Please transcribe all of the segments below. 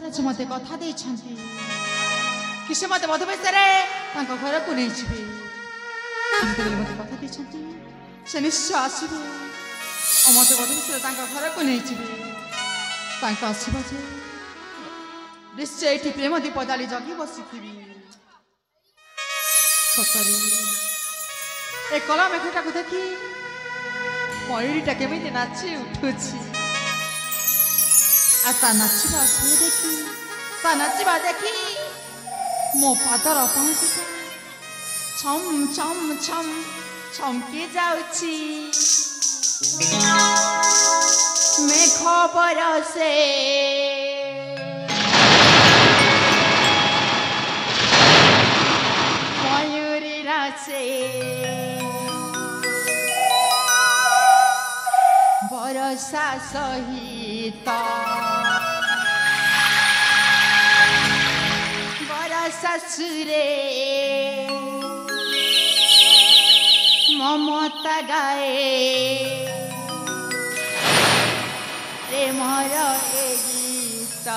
ଯୁବରାଜ ମତେ କଥା ଦେଇଛନ୍ତି କି ସେ ମତେ ମଧୁବେଶରେ ତାଙ୍କ ଘରକୁ ନେଇଯିବେ। ଯେତେବେଳେ ମତେ କଥା ଦେଇଛନ୍ତି ସେ ନିଶ୍ଚୟ ଆସିବେ ଆଉ ମତେ ମଧୁବେଶରେ ତାଙ୍କ ଘରକୁ ନେଇଯିବେ। ତାଙ୍କ ଆସିବା ଯେ ନିଶ୍ଚୟ ଏଠି ପ୍ରେମ ଦୀପ ଜାଳି ଜଗି ବସିଥିବି। ସତରେ ଏ କଳା ମେଘଟାକୁ ଦେଖି ମୟୂରୀଟା କେମିତି ନାଚି ଉଠୁଛି ଆଉ ତା ନାଚିବା ସୁର ଦେଖି ତା ନାଚିବା ଦେଖି ମୋ ପାଦର ପାଉଁଜିଟା ଛମ୍ ଛମ୍ ଛମ୍ ଛମକି ଯାଉଛି। ମେଘ ବରଷେ ମୟୂରୀ ନାଚେ बरसा सहित बरसा सुरे ममता गाए प्रेमर ए गीत।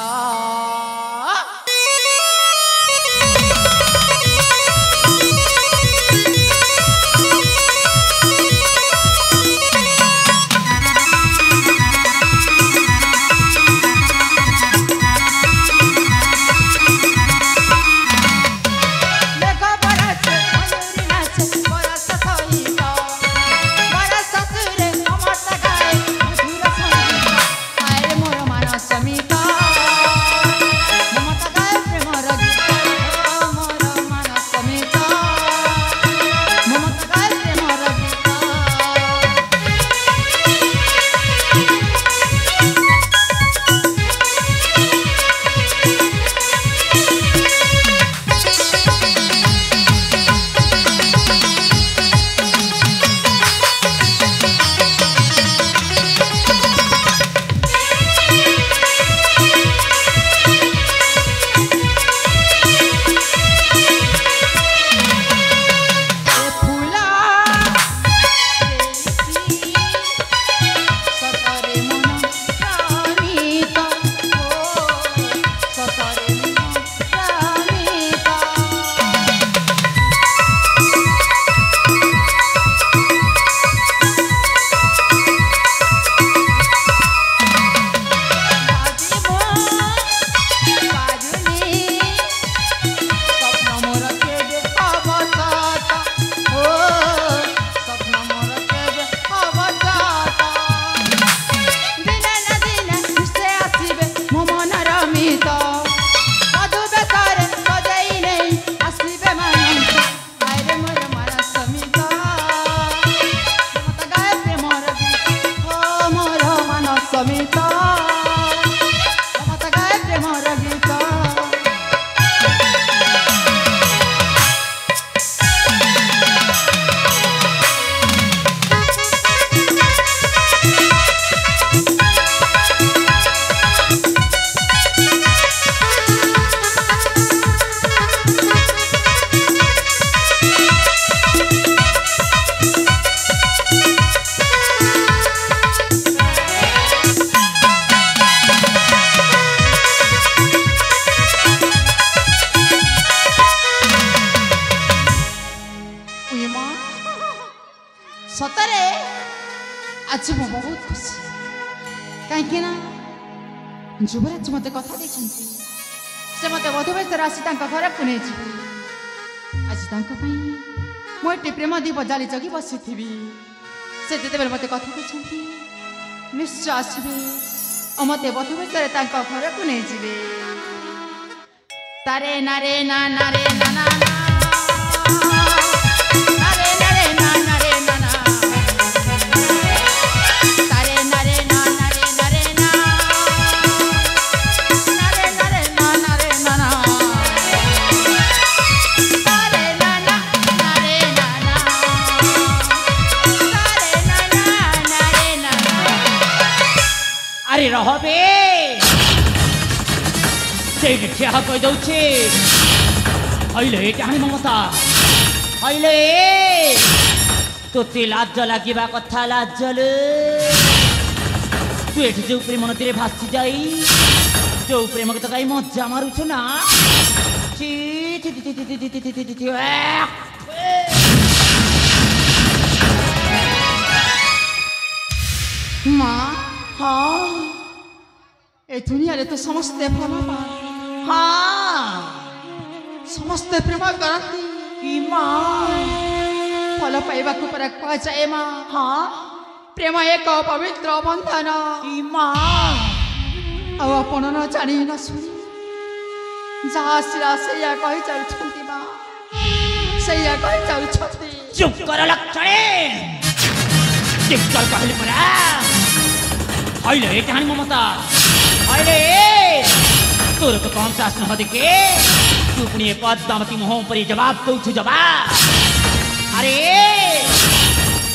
सतरे आज मु बहुत खुशी कहीं युवराज मत कथा से मत मधुबेश आसी घर को नहीं आज मुझे प्रेम दीप जाली जगी बसी से जिते मत कथा निश्चय आसबे और मत मधुबेश घर को नहीं जी तारे नारे ना नारे ना ना रहबे ठिया कही दौचे हईले ममता हईले तोते लाज लगे कथा लाज तू ये जो प्रेम नदी भासी जाई जो प्रेम गीत गाई मजा मारुछु ना ची ची ची ची ची ची ची ची ची ची माँ हाँ ए दुनिया रे तो समस्ते भल पा हाँ समस्ते प्रेम करती ई माँ फल पाइबा को पर कह जाए माँ हाँ प्रेम एक पवित्र बंधन ई माँ ଆଉ ଆପଣ ନ ଜାଣି ନ ଶୁଣି ଯାହା ଆସିଲା ସେଇଆ କହି ଚାଲୁଛନ୍ତି ମା ସେଇଆ କହି ଚାଲୁଛନ୍ତି चुप कर लक्षणे चुप कर कहली परा हईले ए कहानी ममता हईले तोर तो कौन सा स्नेह देखे तू पुणी पद्मावती मुह पर जवाब दौछु जवाब अरे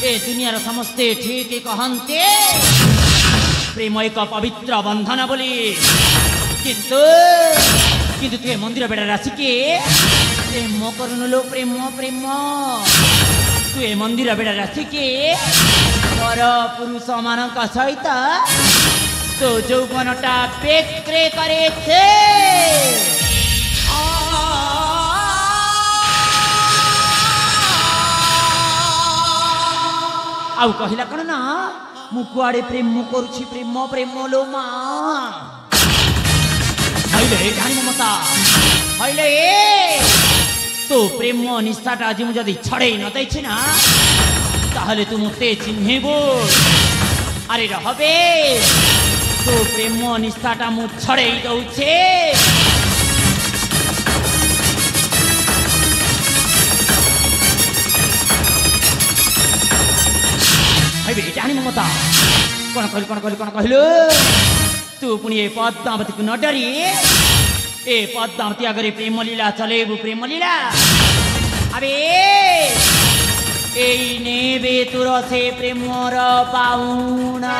ए दुनियार समस्ते ठीक कहते प्रेम एक पवित्र बंधन बोली किंतु किंतु तु मंदिर बेड़ा आसिके प्रेम करनुलो प्रेम प्रेम तु ए मंदिर बेड़ा आसिके पर पुरुष मान सहित तो यौवनटा बेक्रे करे आउ कहला कौन ना मु कुआड़े प्रेम करुछि प्रेम प्रेम लो माँ हईले जानी ममता हईले तो प्रेम निष्ठाटा आज मुझे छड़े न देछि ना ताहले तू मते चिन्हेबो अरे रहबे तो प्रेम निष्ठाटा मु छड़े दउछे जानी ममता कौन कहलु तू पुणी ए पद्मावती को न डरी ए पद्मावती आगे प्रेम लीला चलेबु प्रेम लीला अबे ए नेबे तुर से प्रेमर पाउना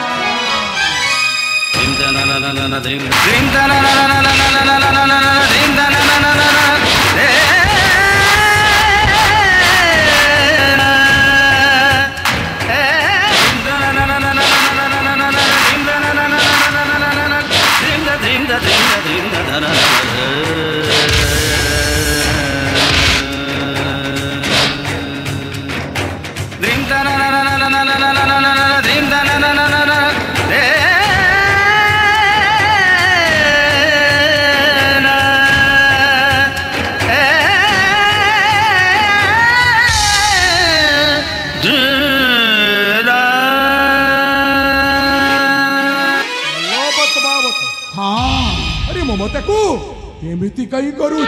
एमिति कहीं करू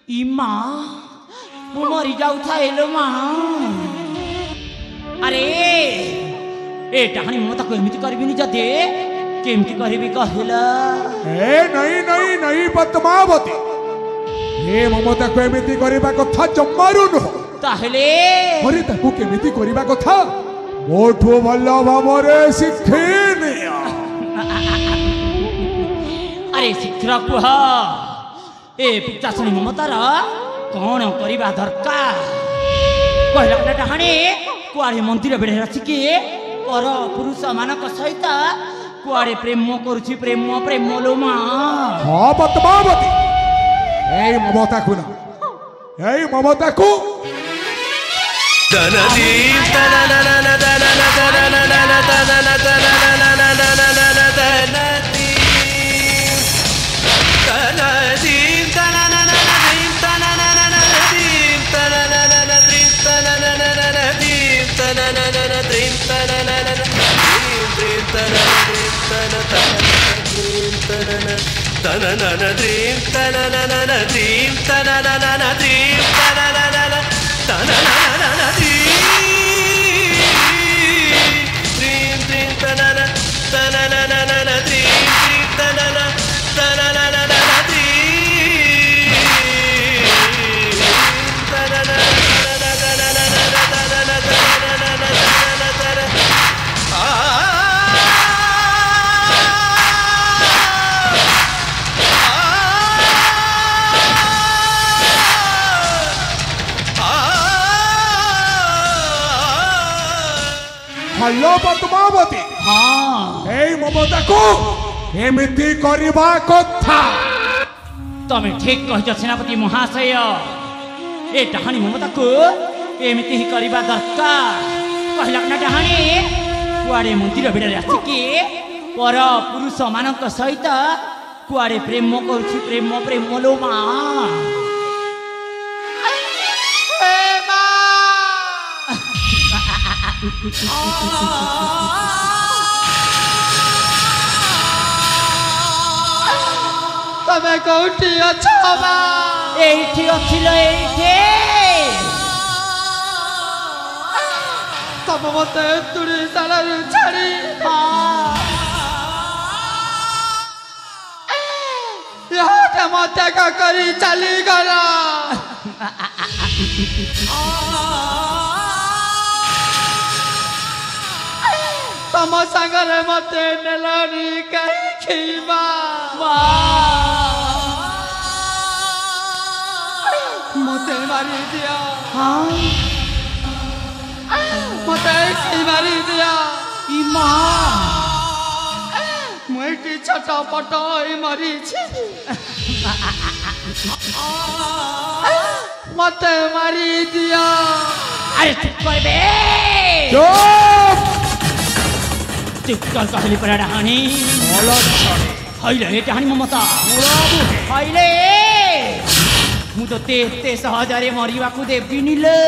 ई माँ मु मरी जाऊ था माँ अरे ए टाणी ममता को एमिति करबिनी जदे केमति करबी कहला ए नहीं नहीं नहीं पद्मावती ए ममता को एमिति करबा कथा जम्मारू न ताहले अरे ताकू केमिति करबा कथा मोठो भल्ला भावरे शिखेने अरे शीघ्र कुह ए पिता शुणी ममतार कौन करवा दरकार कहला डाहाणी कुआड़े मंदिर बेड़े आसिके पर पुरुष मान सहित कुआड़े प्रेम करुछि प्रेम प्रेम लो माँ हाँ पद्मावती ए ममता को ना ए ममता को हेलो पद्मावती हाँ ए ममता को एमिति करिबा कथा तमें ठीक कह सेनापति महाशय ए डाहाणी ममता को एमती ही करवा दरकार कहला ना डाहाणी कुआड़े मंदिर बेड़े आसिकी पर पुरुष मान सहित कुआड़े प्रेम करुछि प्रेम प्रेम लो मा तमे कौटी अछ बा एठी अछिलो एठी तम मते तुड़ी साला छाड़ी यहाँ मते का करी चली गला तम संगरे मते नेलानी कहीं खीबा मते मारी दिया मते की मारी दिया इमा मुझे छोटा पटो मरी मते मारी दिया अरे चुप कर बे चुप कर कहली पर डाहाणी हईले ए डाहाणी ममता हईले मु तो ते सहजरे मरिबा को देबिनी ले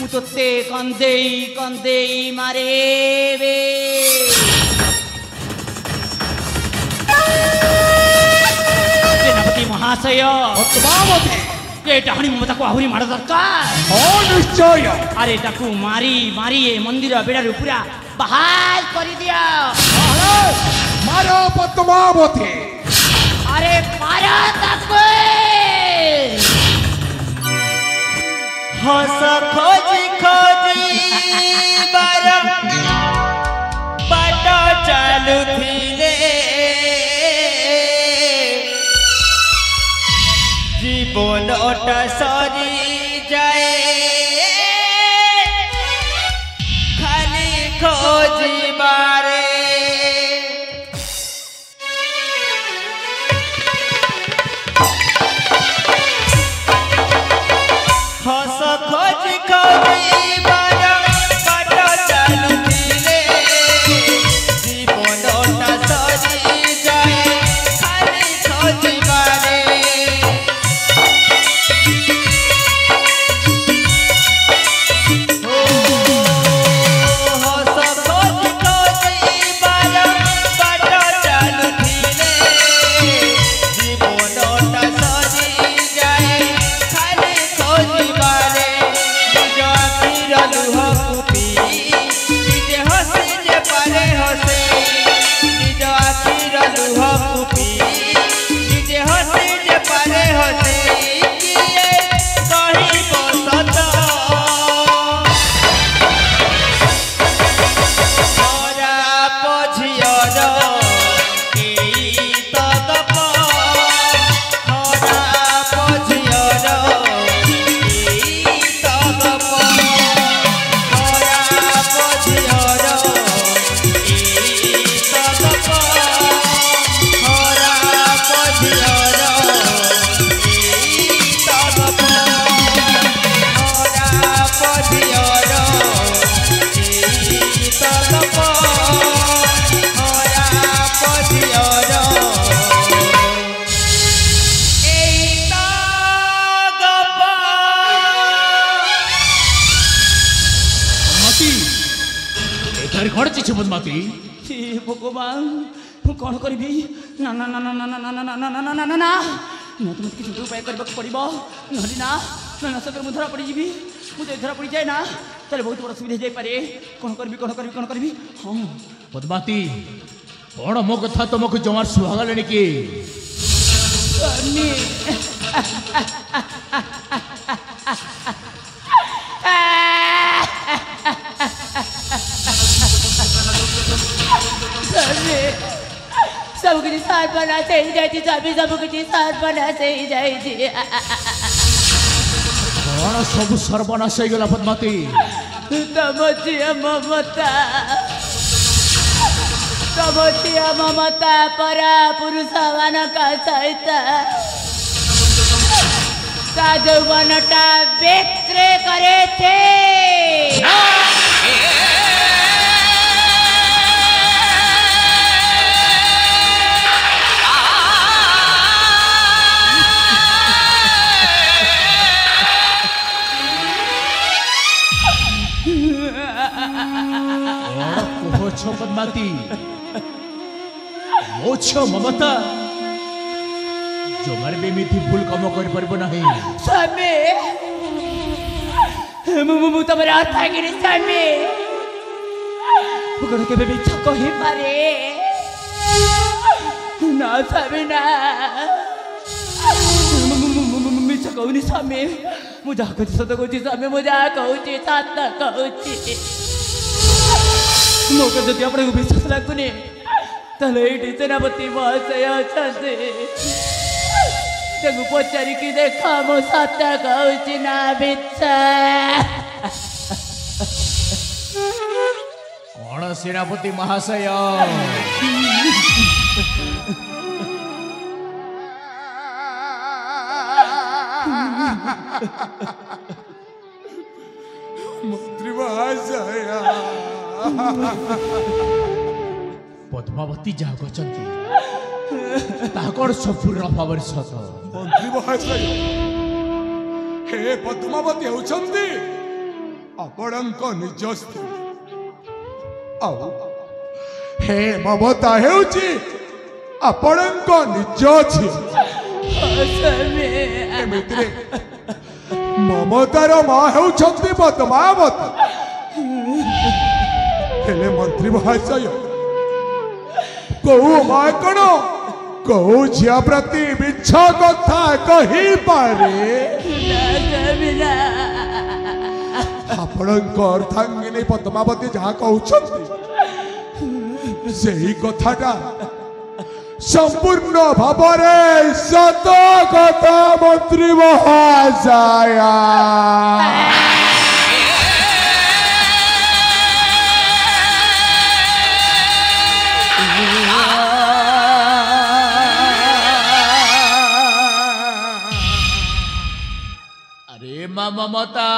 मु तो ते कंदेई मारे बे सेनापति महाशय पद्मावती ए डाहाणी ममता को आहुरी मार दरकार निश्चय अरे ताकू मारी मारी ए मंदिर बेड़ारू पूरा बहाल कर दिया मारो पद्मावती अरे मारा ताकू हस खोजी खोजी बारम बाट चालुथिले जीवनटा सरी जाए खाली खोजी बारे हस खोजी खोजी बारम बाट चालुथिले जीवनटा सरी जाए खाली खोजी बारे पद्मावती भगवान मु कौन करी ना ना ना ना ना ना ना ना ना ना ना ना ना तुम किसी उपाय करने को पड़ो नहली ना ना सकर मुझे धरा पड़ जी मुझे धरा पड़ जाए ना तेरे बहुत बड़ा सुविधा जाए पारे कौन करी हाँ पद्मावती कौन मो कथा तुमको जमार सुहागले कि सब कुछ साथ बना से ही जाती सब कुछ साथ बना से ही जाती कौन सब सर्वनाश हो गला पद्मावती तम झील ममता प्रभुतिया ममता परा पुरुष मानका सहित ता यौवनटा बिक्री करे थे पद्मावती मोछ ममता जमार बेमिथि भूल कम कर परबो नाही स्वामी मु तमरा थागिरी स्वामी मुगड़ के बेबी छको ही पारे ना स्वामी ना मिछ कहूनी स्वामी मु जा कहूची सत कहूची स्वामी मु जा कहूची सत कहूची मोके जदि आपको विश्वास लागुनि ताले एटी सेनापति महाशय अछंती तांको पचारिकी देख मो सत कहूची ना मिछ कौन सेनापति महाशय मंत्री महाशय पद्मावती जहाँ कहते ताहा कौन संपूर्ण भाव सत मंत्री महाशय हे पद्मावती होउछंती आपणक निज स्त्री आउ हे ममता हेउची आपणक निज झी एमितिरे ममतार माँ हेउछंती पद्मावती हेले मंत्री महाशय कौ माँ कण कौ झिया प्रति मिछ कथा कही पारे आपणक अर्धांगिनी पद्मावती जहाँ कहउछंती सेही कथाटा संपूर्ण भावरे सत कथा मंत्री महाशय अरे ममता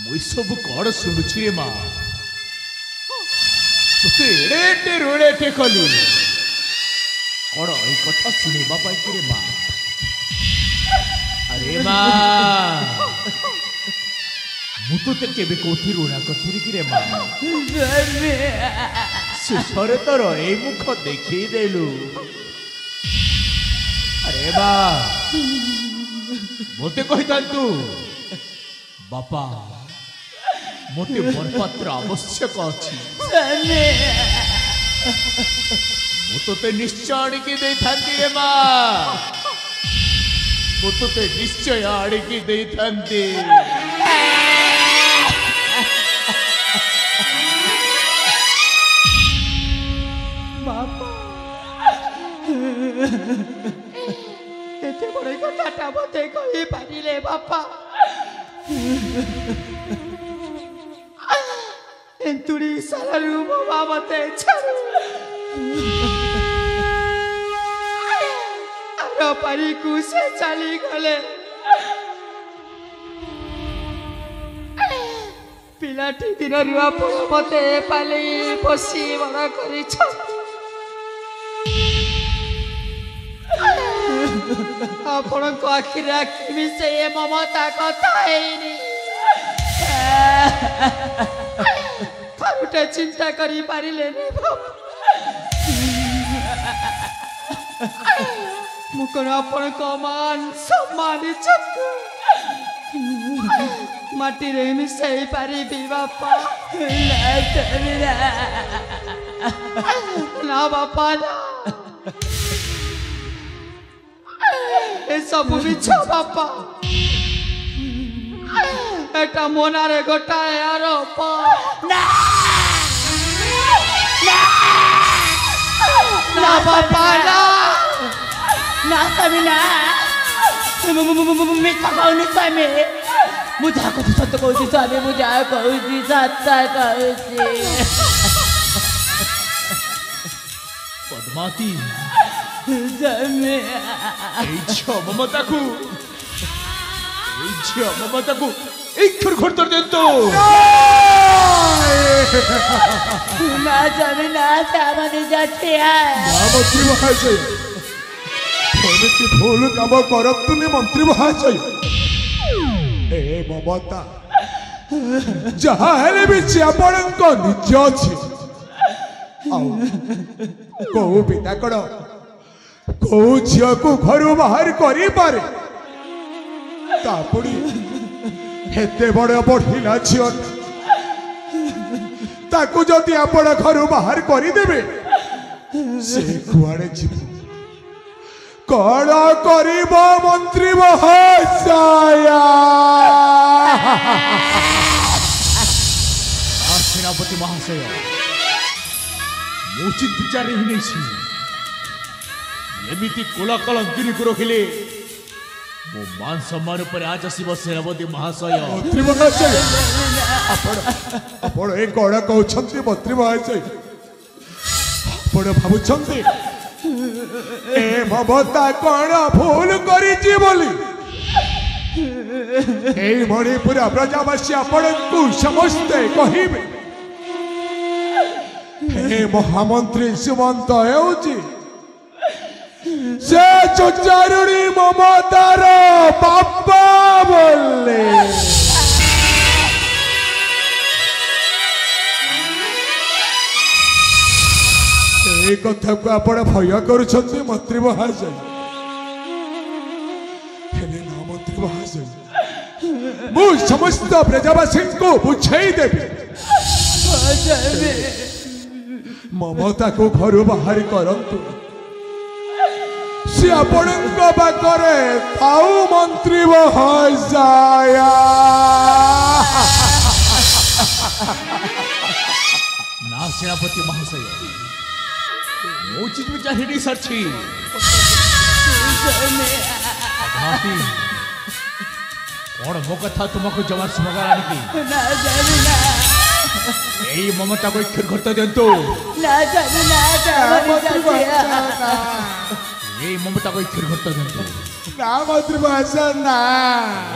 मुई सब कौन शुणुची रे माँ तो एड़े रोड़े टे कलु कौन ए कथा शुणवा पाई रे माँ अरे माँ मुझे केबे कोथी ऋणा कथी कि रे माँ शेषरे तोर ए मुख देखी देलु अरे बा मोते कही तू बापा मोते बरपात्र आवश्यक अच्छी मुझे निश्चय आणिकी दे थांती रे माँ मुझे निश्चय आणिकी दे थांती बापा एते बड़ कथाटा मते कहि पारिले बापा एंतुड़ी सालारू बाबा मते छारू आरो पारी कुसे चली गले पिलाटी दिन रुआ पुरा मते पाली बसी बड़ा करी छ आपणक आखिर आखि मिसे ममता कथा हैनी थरुटे चिंता करी पारिले नी मुकन आपणक मान सम्मान इज्जत माटी रे मिसे पारी भी बापा ना बापा ना ए सब मिछ बापा एटा मोनारे गोटाए आरोप ना ना बापा ना ना समीना मिछ कहूनी स्वामी ମୁଁ ଯାହା କହୁଛି ସତ କହୁଛି ସ୍ୱାମୀ ମୁଁ ଯାହା କହୁଛି ସତ କହୁଛି ପଦ୍ମାବତୀ ସ୍ୱାମୀ এই ঝিଅ মমতাକୁ এই ঘর দেতো না স্বামী না সামনে যাচ্ছে মন্ত্রী মহাশয় ଏମିତି ଭୁଲ କାମ କରନ୍ତୁନି ମନ୍ତ୍ରୀ ମହାଶୟ ଏ ମମତା ଯାହା ହେଲେ ବି ସେ ଆପଣଙ୍କ ନିଜ ଅଛି ଆଉ କୋଉ ପିତା କଣ କୋଉ ଝିଅକୁ ଘରୁ ବାହାର କରିପାରେ ତା ପୁଣି ଏତେ ବଡ଼ ବଢିଲା ଝିଅ ତାକୁ ଯଦି ଆପଣ ଘରୁ ବାହାର କରିଦେବେ ସେ କୁଆଡ଼େ ଯିବ କଣ କରିବ ମନ୍ତ୍ରୀ ମହାଶୟ সেনাপতি মহাশয় ମୁଁ ଉଚିତ ବିଚାରରେ ହିଁ ନେଇଛି ଏମିତି କୋଲା କଳଙ୍କିନୀକୁ ରଖିଲେ ମୋ ମାନ ସମ୍ମାନ ଉପରେ ଆଜ ଆସିବ ସେନାପତି ମହାଶୟ ମନ୍ତ୍ରୀ ମହାଶୟ ଆପଣ ଏ କଣ କହୁଛନ୍ତି ମନ୍ତ୍ରୀ ମହାଶୟ ଆପଣ ଭାବୁଛନ୍ତି ଏ ମମତା କଣ ଭୁଲ କରିଛି ବୋଲି এই মণিপুর প্রজাবাসী আপনাকে সমস্তে কহিবে হে মহামন্ত্রী সুমন্ত হেউছি সে চুচারুণী মমতার বাপা বললে এই কথাকে আপনার ভয় করছেন মন্ত্রী মহাশয় হেলে না মন্ত্রী মহাশয় মু সমস্ত প্রজাবাসী বুঝাই দেবি মমতা কো ঘর বাহার করন্তু সে আপনাঙ্ক পাখরে তাও মন্ত্রী মহাশয় না সেনাপতি মহাশয় ମୁଁ ଉଚିତ ବିଚାର ହିଁ ନେଇ ସାରିଛି ପଦ୍ମାବତୀ କଣ ମୋ କଥା ତୁମକୁ ଜମା ଶୁଭାଗଲାନି କି এই মমতাକୁ ଇକ୍ଷର ଘଟ ଦିଅନ୍ତୁ এই ମମତାକୁ ଇକ୍ଷର ଘଟ ଦିଅନ୍ତୁ না মন্ত্রী মহাশয় না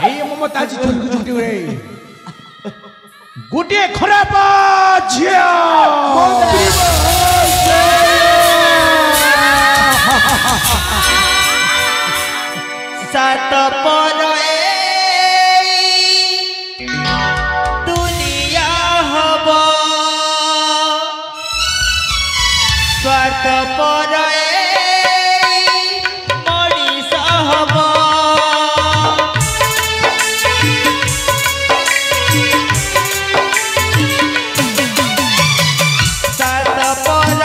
এই মমতা ଆଜି ଝୁଣ୍ଟି ଝୁଣ୍ଟି ହୁଏ ଗୋଟିଏ ଖରାପ ଝିଅ মন্ত্রী सात पर दुनिया हब स्वार्थ पर मनीष हब सात पर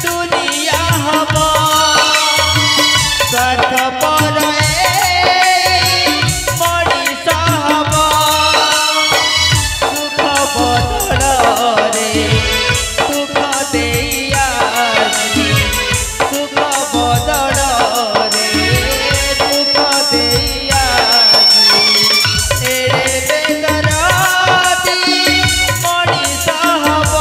दुनिया हब स्वार्थ पर मनीष हब सुख बदଳରେ सुख ଦେଇଆ सुख बदଳରେ सुख ଦେଇଆ ଏରେ ବେଦରଦି ମଣିଷ ହବ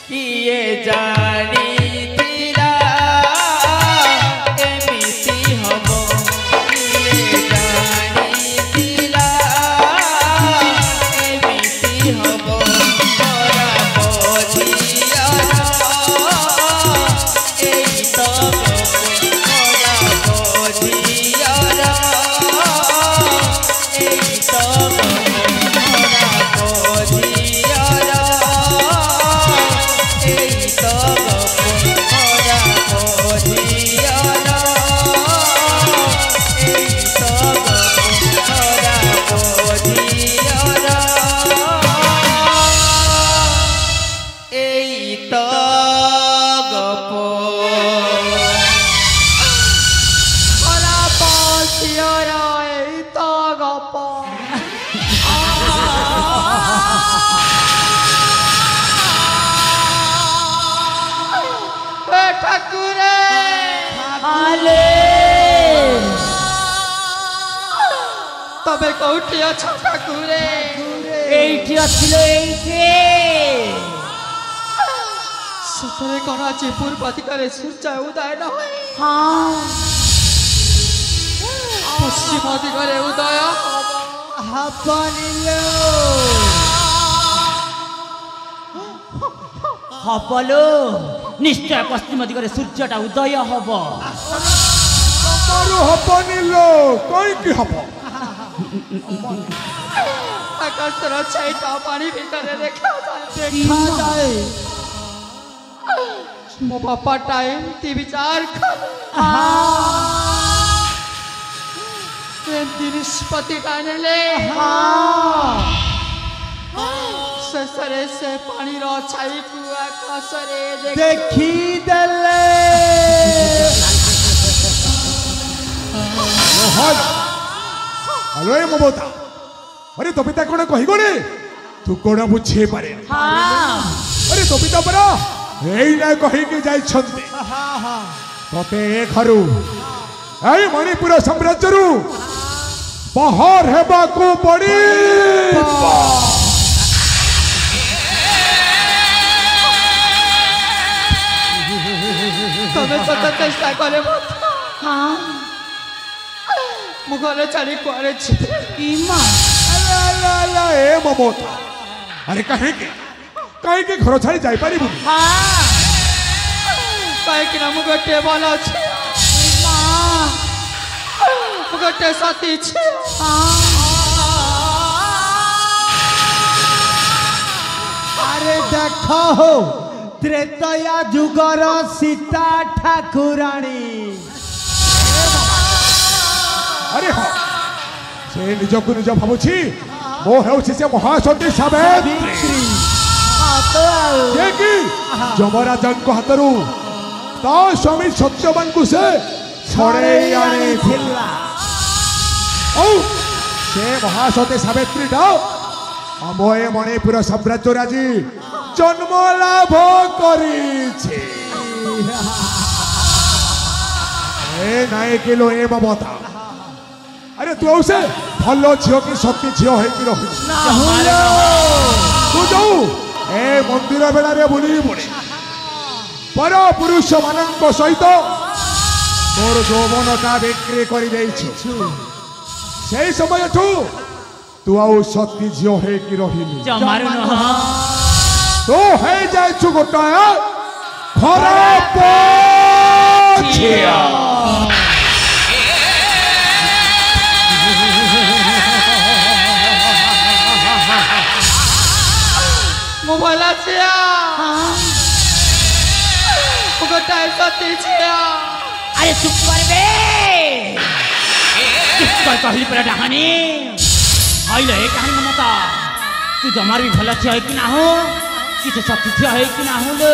କିଏ ଜାଣିଥିଲା ଏମିତି ହବ କିଏ ଜାଣିଥିଲା ଏମିତି ହବ ଖରାପ ଝିଅର ଏଇ ତ ଖରାପ ଝିଅର ଏଇ ତ ଖରାପ ଝିଅର ଏଇ ତ ଖରାପ ଝିଅର ଏଇ ତ ଖରାପ ଝିଅର ଏଇ ତ ଗପ ଖରାପ ଝିଅର ଏଇ ତ ଗପ তবে কোটি আছো ঠাকুরে এইটি আছিল এইটি সতরে কোন আছে পূর্ব দিকে সূর্য উদয় নয় হ্যাঁ পশ্চিম দিকে উদয় হবলো নিশ্চয় পশ্চিম দিগরে সূর্যটা উদয় হব তোমারও হবনি লো কইকি হব আকাশের ছাইটা পানি ভিতরে দেখা যায় ମୋ ବାପାଟା ଏମିତି ବିଚାର ଏମିତି ନିଷ୍ପତ୍ତିଟା ନେଲେ ଶେଷରେ ସେ ପାଣିର ଛାଇକୁ ଆକାଶରେ ଦେଖିଦେଲେ হ্যালো এ মমতা আরে তো পিতা কোন কহিগলে তু কোন বুঝে পারে হ্যাঁ আরে তো পিতা পরা এই না কহিকি যাইছন্তি ততে এ ঘরু এই মণিপুর সাম্রাজ্যরু বাহার হেବାକୁ পড়ি ତମେ ସତ ଚେଷ୍ଟା କରେ হ্যাঁ ମୁଁ ଘରେ ଛାଡ଼ି କୁଆଡ଼େ ଯିବି ইমা এ মমতা আরে কাহিকি কাহিকি ঘর ছাড়ি যাই পারিবুনি হ্যাঁ କାହିଁକିନା ମୁଁ ଗୋଟିଏ ଭଲ ଅଛି ମୁଁ ଗୋଟିଏ ସତୀ ଝିଅ আরে দেখো হো ত্রেতয়া যুগর সীতা ঠাকুরাণী আরে হ্যাঁ সে নিজକୁ নিজ ভাবুছি মো হেউছি সে মহাসতী সাবিত্রী যে কি যমরাজଙ୍କ ହାତରୁ ତା ସ୍ୱାମୀ ସତ୍ୟବାନଙ୍କୁ ସେ ଛଡ଼େଇ ଆଣିଥିଲା ଆଉ ସେ ମହାସତୀ ସାବିତ୍ରୀଟା ଆମ ଏ ମଣିପୁର ସାମ୍ରାଜ୍ୟରେ ଆଜି ଜନ୍ମ ଲାଭ କରିଛି ଏ ନାଇଁ କିଲୋ ଏ ମମତା আরে তু সে ভালো ঝিও কি সত্যি ঝিও হইকি রহিবু তু যাও এ মন্দির বেড়ারে বুলি বুলি পর পুরুষ মানଙ୍କ সহিত তোর যৌবনটা বিক্রি করে দিয়েছি সেই সময়ঠু তু আউ সত্যি ঝিও হইকি রহিলু জমারু নহ তো হয়ে যাইছু গোটায় খরাপ ঝিও ମୁଁ ଭଲ ଝିଅ ମୁଁ ଗୋଟାଏ ସତୀ ଝିଅ আরে চুপ করবে চুপ কর কহিলি পরা ডাহানি হইল এ কাহিনী মমতা তু জমার বি ভাল ঝিଅ হইকি না হো কিছু সত্যি ঝিଅ হইকি না হলো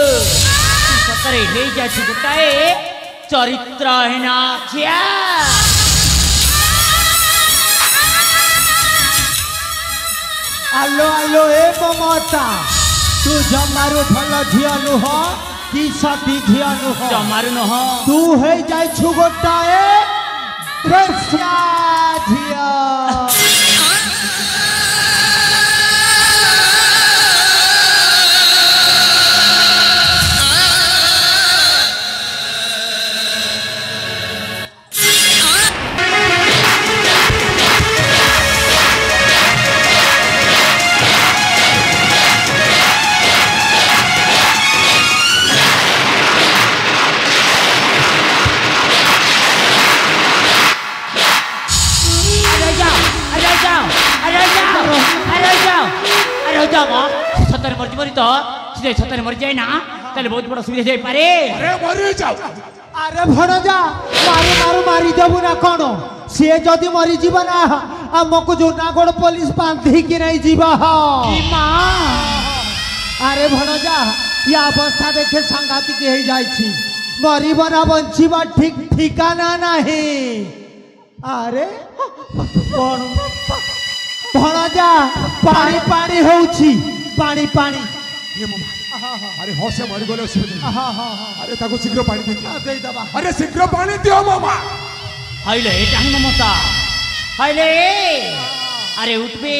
সতরে হেই যাচ্ছি গোটাଏ চরিত্রহীনা ঝিଅ আলো আলো এ মমতা তু জমারু ভাল ঝিଅ নুহ কি সতী ঝিଅ নুহ জমারু নহ তু হই যাইছু গোটাଏ বেশ্যা ঝিଅ সতরে মরি মরি তো সে সতরে মরি যায় না তাহলে বহুত বড় সুবিধা যাই পারে আরে মরে যাও আরে ভণজা মারু মারু মারি দেবু না কোন সে যদি মরি যাব না আমকু জুনাগড় পুলিশ বাঁধিকি নাই ଯିବା মা আরে ভণজা ই অবস্থা দেখে সাংঘাতিক হয়ে যাইছি মরিব না বঞ্চিবা ঠিক ঠিকানা নাহি আরে কোন ভণজা পানি পানি হଉଛି পানি পানি এ মামা আরে হসে মরি গলে অসুবিধা আরে তাকে শীঘ্র পানি দিতে দেই দবা আরে শীঘ্র পানি দিও মামা হইল এটা হি মমতা हाइले अरे उठबे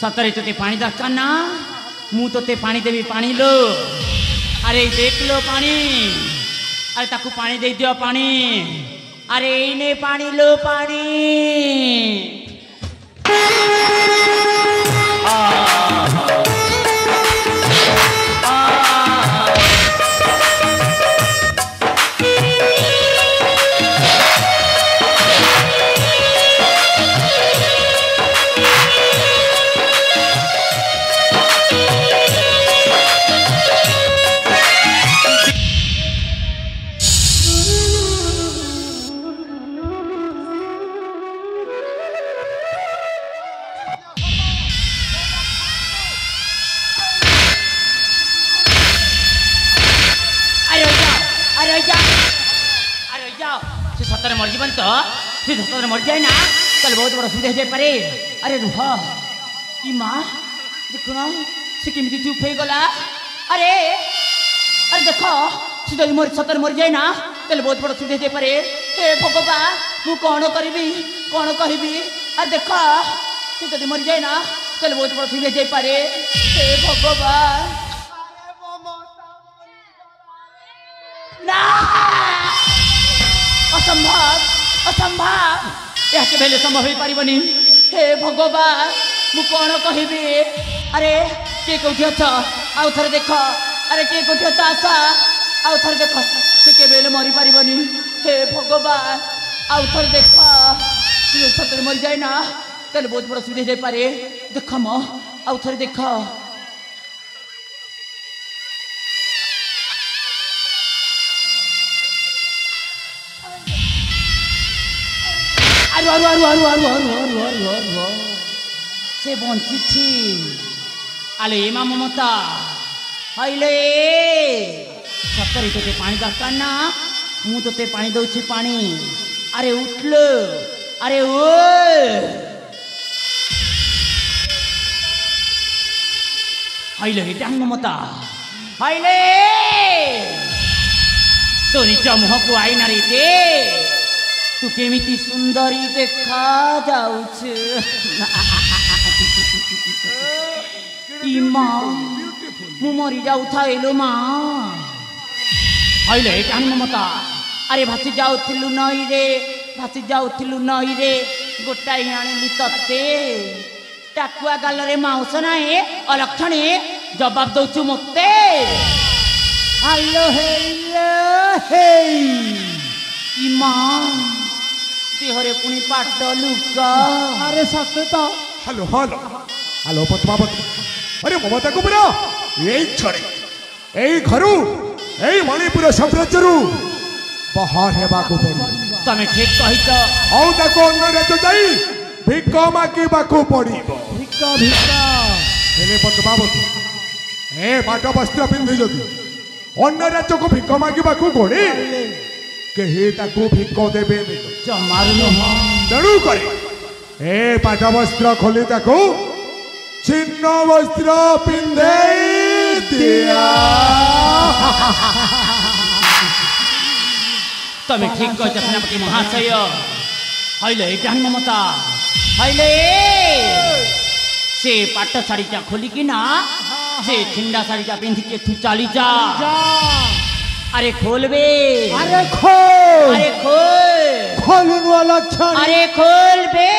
सतरे तोते पानी दरकार ना मु तोते पानी देवी पानी लो अरे देख लो पानी अरे ताकू पानी दे दियो पानी अरे इने पानी लो पानी सतरे मर जीवन तो फिर सतरे मर जाए ना कल बहुत बड़ा सुविधा जाए पारे अरे रुह ई माँ देखो ना से केमिति चुप हो गला अरे अरे देखो से जब मर सतरे मर जाए ना कल बहुत बड़ा सुविधा जाए पारे हे भगवान मु कौन करिबी कौन कहबी अरे देखो से जब मर जाए ना कल बहुत बड़ा सुविधा जाए पारे हे भगवान ना असंभव असंभव यह के भेले संभव हो पारिबनी हे भगवान मु कौन कहबी अरे के कोठी अछ आउ थरे देख अरे के कोठी अछ आशा आउ थरे देख से के भेले मरि पारिबनी हे भगवान आउ थरे देख से सतरे मरि जाए ना तले बहुत बड़ा सुविधा जाए पारे देख म आउ थरे देख से बंची आले एमा ममता हाइले सतरे तोते पानी दरकार ना मु तोते पानी दउछि पानी अरे उठलो अरे ओ हाइले हेटा ममता हाइले तो निज मुह को आईना रे दे तू केमिति सुंदरी देखा जाउछ ई माँ मु मरी जाउथा एलो माँ हाइले कान ममता अरे भासी जाउथिलु नई रे गोटाई आनिली तते टाकुआ गाल रे माउस नाए अलक्षणे जवाब दउछु मते हेलो हे ई माँ देहरे पुणी पाट लुका अरे सत्य तो हेलो हेलो हेलो पद्मावती अरे ममता को पुरा यही छड़े यही घरू यही मणिपुर साम्राज्यरू बाहर हेबाकू पड़ी तमे ठीक कहित आउ ताको अन्य राज्य जाई भिक्क मागिबाकू पड़िबो भिक्का भिक्का हेले पद्मावती ए पाट वस्त्र पिंधि जदि अन्य राज्य को भिक्क मागिबाकू गोड़े केही ताकू भिक्क देबे जमारू तेणु करे ए पाट वस्त्र खोली ताकू छिन्न वस्त्र पिंधे दिया तमे ठीक कहित सेनापति महाशय हाइले एटा ममता हाइले से पाट साड़ी चा खोली कि ना से छिंडा साड़ी चा पिंधि के तू चाली जा अरे खोल बे अरे खोल खोलून वाला क्षण अरे खोल बे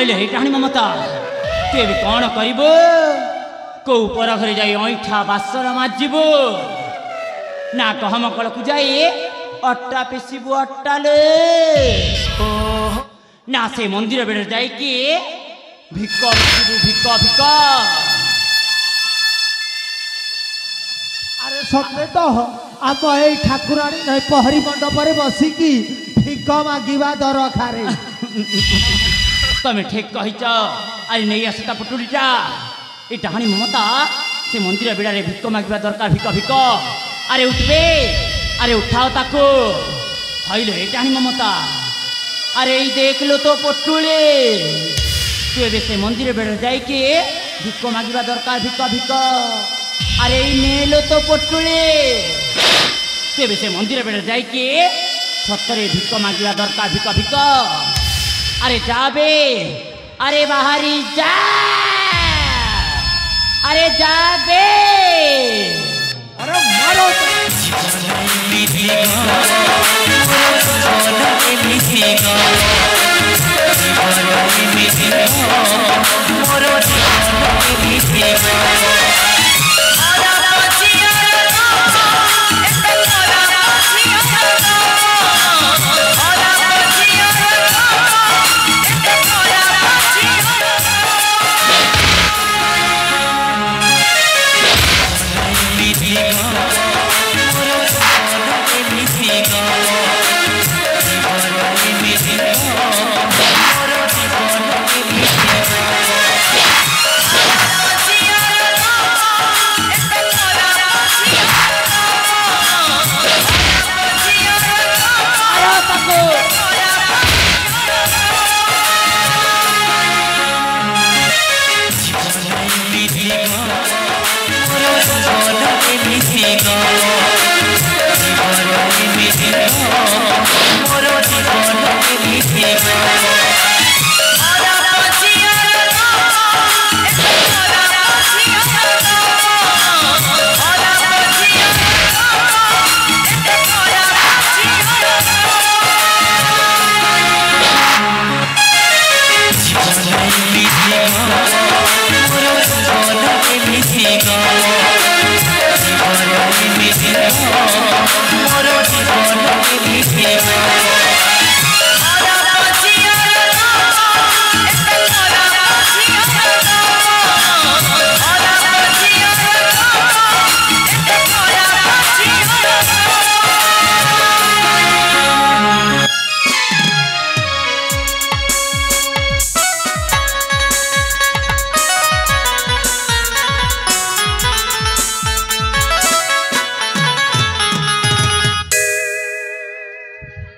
हईले टाणी ममता तू ए कौन करिबो को ऊपर घरे जाई ऐठा बासन माजिबो ना कहम कल को जाई अट्टा पेसिबो अट्टाले ना से मंदिर बेड़े जाई कि भिक मागिबो भिक भिक अरे सत्य तो आम ए ठाकुराणी नहीं पहरी मंडप बसिकी भिक मागिबा दरकारे तमें ठीक कहीच आज नहीं आसता पुटुलीटा ये डाणी ममता से मंदिर बेड़ा भिक मागिबा दरकार भिक भिक अरे उठबे अरे उठाओ ताको हईलो ये डाणी ममता अरे देख लो तो पुटुली तू ए से मंदिर बेड़ा जाइके भिक मागिबा दरकार भिक भिक अरे नेलो तो पुटुली तू ए से मंदिर बेड़ा जाइके सतरे भिक मागिबा दरकार भिक भिक अरे जाबे अरे बाहरी जा अरे जाबे अरे मारो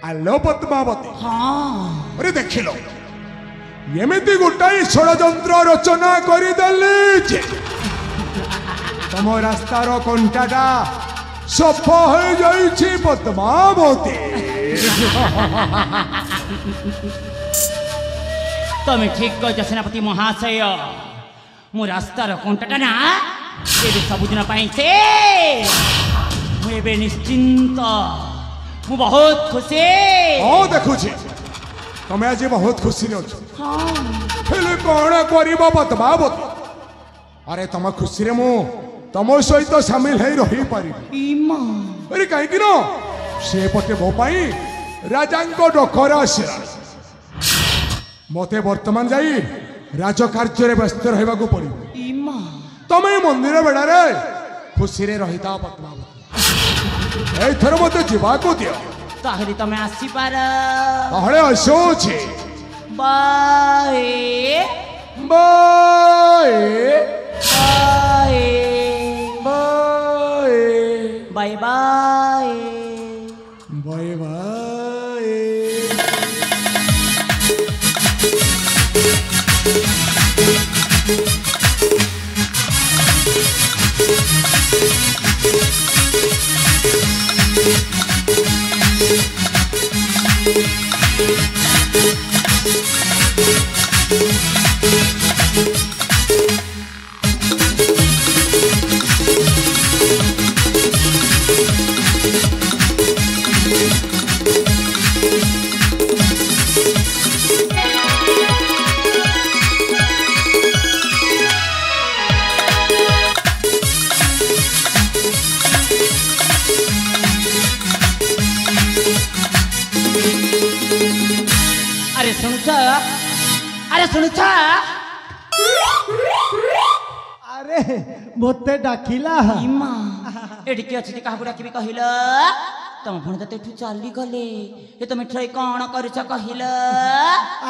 आलो पद्मावती हाँ अरे देखिल एमती गोटाए षड़यंत्र रचना करदेली जे तुम रास्तार कंटाटा सफा हो जाइछि पद्मावती तमें ठीक कह सेनापति महाशय मो रास्तार कंटाटा ना ये सबुदिन से मुझे निश्चिंत मु बहुत खुशी हाँ देखुछि तुम्हें आज बहुत खुशी अच्छे कौन कर पद्मावती अरे तुम खुशी मु तुम सहित सामिल हो रही पारि अरे कहीं न से पटे मो राजा डकर आसला मते वर्तमान जाई राजकार्य व्यस्त रहा पड़ो तुम मंदिर बेड़े खुशी रही था पद्मावती एथर मत जीवाको दियो ताहले तमें आसीपार ताहले आसोछि bye bye bye bye bye bye bye bye अरे शुणुछ अरे मते डाकिला इमा एठी के अछि काहा को डाकिबी कहिल तुम भण तते एठू चली गले ए तुम एठै कोन करछ कहिल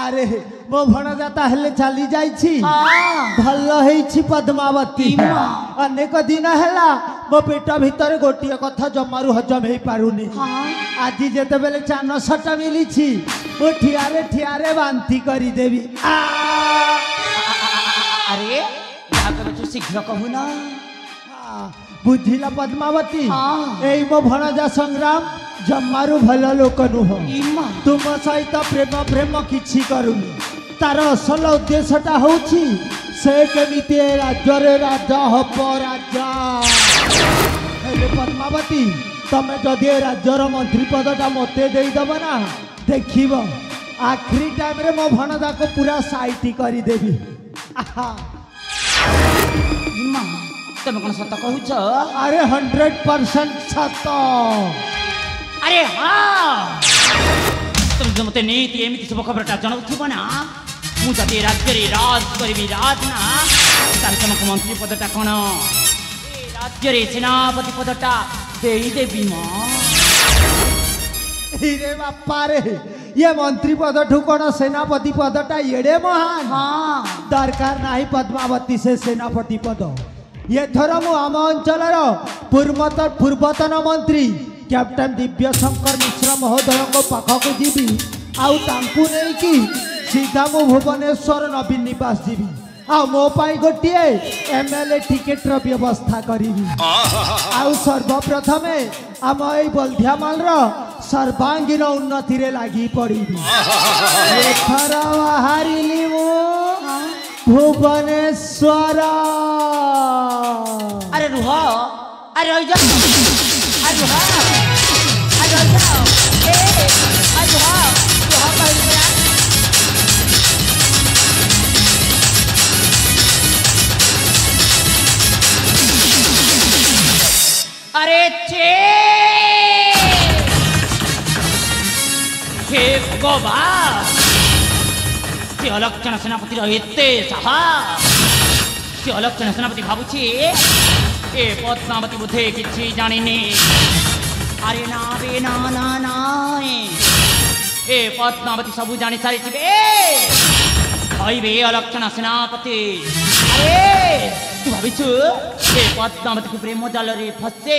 अरे मो भणजा ताहले चली जाइछि हां भल्लो हेछि पद्मावती इमा। अनेक दिन हैला मो पेट भीतर गोटिए कथा जमारू हजम हे पारुनी हां आज जेते बेले चान सटा मिलिछि ओ ठियारे बांती करी देवी अरे या कबे तू शीघ्र कहू ना बुझिला पद्मावती हाँ। एई मो भणजा संग्राम जमारू भल लोक नुह इमा तुम सहित प्रेम किछि करुनी तार असल उद्देश्यटा होछि से केमिति राज्य रे राजा हब राजा हेले पद्मावती तमे जदि राज्यर मंत्री पदटा मते देई दब ना देखिब आखिरी टाइम रे मो भणजा को पूरा साइटी करी देबी आहा इमा तुम कोन सत कहूछ अरे 100% सत अरे हाँ तुम जो मते नीति एमिति सब खबरटा जनाउथिबो ना मु जदि राज्य रे राज करबी राज ना तार तुमको मंत्री पदटा कोन ए राज्य रे सेनापति पदटा देई देबी मां रे बापा रे ये मंत्री पद ठू कौन सेनापति पदटा एड़े महान हाँ दरकार नहीं पद्मावती से सेनापति पद ये थर मु आम अंचल पूर्वतन मंत्री कैप्टेन दिव्य शंकर मिश्र महोदय पाखक जीवी आउ तांकु नहीं कि सीधा मु भुवनेश्वर नवीन निवास जीवी आ मो पाई गोटे एमएलए टिकेट रो व्यवस्था करी आउ सर्वप्रथमे आम ए बलधियामाल रो सर्वांगीन उन्नति रे लागी पड़ी एथर बाहरिली मु भुवनेश्वर अरे रुह अरे रह जा अरे रुह अरे रह जा ए अरे रुह कहली ना अरे गोबा से अलक्षण सेनापति एते साहस से अलक्षण सेनापति भावुची ए पद्मावती बुधे किछि जानिनी अरे ना बे ना ना ना ए पद्मावती सबू जानी सारी बे अलक्षण सेनापति अरे तू भाविछु ए पद्मावती को प्रेम जाल रे फसे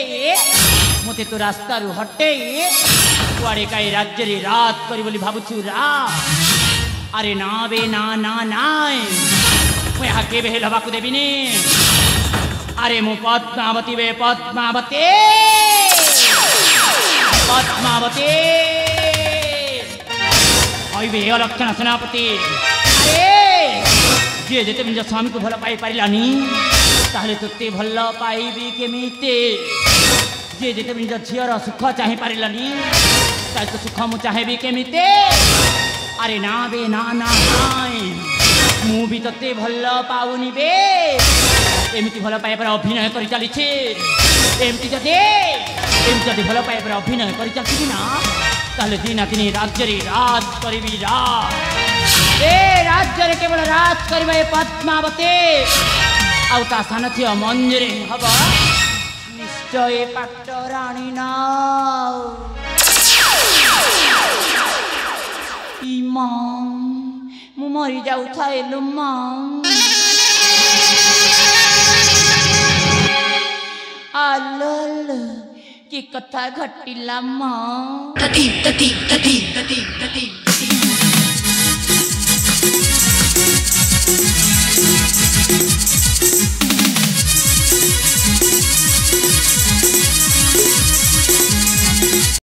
मते तो रास्ता रु हटे कुआड़े काई राज्य रे रात करी बोली भावुछु रा अरे ना बे ना ना ना मैं आगे बे लबा को देबिनी अरे मु पद्मावती बे पद्मावती पद्मावती आई बे अलक्षण सेनापति अरे जे जेते निज स्वामी को भल पाई पारिलानी ताहले तोते भल पाइबी केमिते जे जेते निज झियर सुख चाहि पारिलानी ताहले तो सुख मु चाहेबी केमिते अरे ना बे ना ना नाई मु भी तोते भल पाउनी बे एमिति भल पाए पर अभिनय करि चली छे एमिति जदि भल पाए पर अभिनय करि चली ना ताहले दिना दिनी राज्य रे राज करिबी राज ए राज्य रे केवल राज करिबे पद्मावती आउ ता सान थियो मंजूरी हब निश्चय पाटराणी ना इमा मु मरी जाऊ थाएलु मां आलल की कथा घटिला मां तती तती तती तती तती